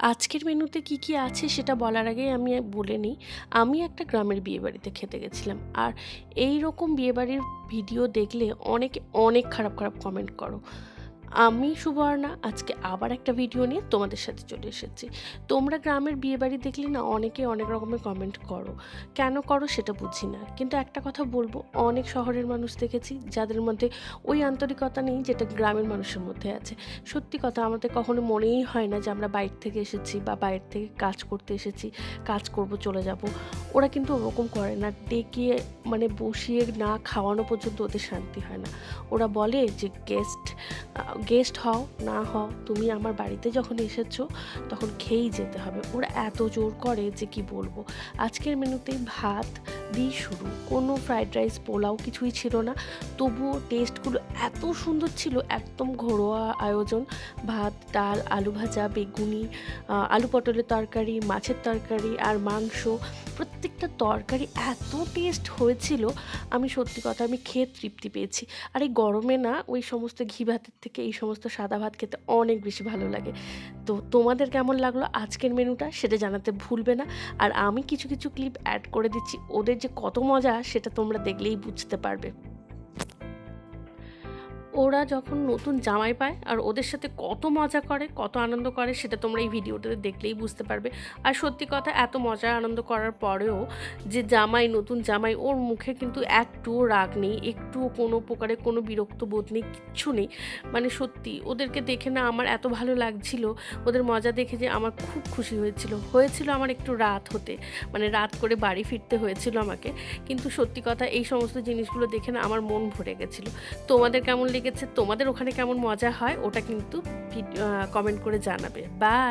আজকের মেনুতে কি কি আছে সেটা বলার আগেই আমি বলে নিই, আমি একটা গ্রামের বিয়েবাড়িতে খেতে গেছিলাম। আর এই রকম বিয়েবাড়ির ভিডিও দেখলে অনেকে অনেক খারাপ খারাপ কমেন্ট করো। আমি সুবর্ণা আজকে আবার একটা ভিডিও নিয়ে তোমাদের সাথে চলে এসেছি। তোমরা গ্রামের বিয়েবাড়ি দেখলে না অনেকে অনেক রকমের কমেন্ট করো, কেন করো সেটা বুঝি না। কিন্তু একটা কথা বলবো, অনেক শহরের মানুষ দেখেছি যাদের মধ্যে ওই আন্তরিকতা নেই যেটা গ্রামের মানুষের মধ্যে আছে। সত্যি কথা, আমাদের কখনো মনেই হয় না যে আমরা বাইরে থেকে এসেছি বা বাইরে থেকে কাজ করতে এসেছি, কাজ করব চলে যাব। ওরা কিন্তু ওরকম করে না, ডেকে মানে বসিয়ে না খাওয়ানো পর্যন্ত ওদের শান্তি হয় না। ওরা বলে যে গেস্ট হও না হও, তুমি আমার বাড়িতে যখন এসেছো তখন খেয়েই যেতে হবে। ওরা এত জোর করে যে কি বলবো। আজকের মেনুতেই ভাত দিয়ে শুরু, কোনো ফ্রাইড রাইস পোলাও কিছুই ছিল না, তবুও টেস্টগুলো এত সুন্দর ছিল, একদম ঘরোয়া আয়োজন। ভাত, ডাল, আলু ভাজা, বেগুনি, আলু পটলের তরকারি, মাছের তরকারি আর মাংস, প্রত্যেকটা তরকারি এত টেস্ট হয়েছিল। আমি সত্যি কথা, আমি খেয়ে তৃপ্তি পেয়েছি। আর এই গরমে না ওই সমস্ত ঘি ভাতের থেকে এই সমস্ত সাদা ভাত খেতে অনেক বেশি ভালো লাগে। তো তোমাদের কেমন লাগলো আজকের মেনুটা সেটা জানাতে ভুলবে না। আর আমি কিছু কিছু ক্লিপ অ্যাড করে দিচ্ছি, ওদের যে কত মজা সেটা তোমরা দেখলেই বুঝতে পারবে। ওরা যখন নতুন জামাই পায় আর ওদের সাথে কত মজা করে, কত আনন্দ করে, সেটা তোমরা এই ভিডিওটাতে দেখলেই বুঝতে পারবে। আর সত্যি কথা, এত মজা আনন্দ করার পরেও যে জামাই, নতুন জামাই, ওর মুখে কিন্তু একটুও রাগ নেই, একটুও কোনো প্রকারে কোনো বিরক্ত বোধ নেই, কিচ্ছু নেই। মানে সত্যি ওদেরকে দেখে না আমার এত ভালো লাগছিল, ওদের মজা দেখে যে আমার খুব খুশি হয়েছিল আমার একটু রাত হতে, মানে রাত করে বাড়ি ফিরতে হয়েছিল আমাকে। কিন্তু সত্যি কথা, এই সমস্ত জিনিসগুলো দেখে না আমার মন ভরে গেছিলো। তোমাদের কেমন লেগেছে, তোমাদের ওখানে কেমন মজা হয়, ওটা কিন্তু কমেন্ট করে জানাবে। বাই।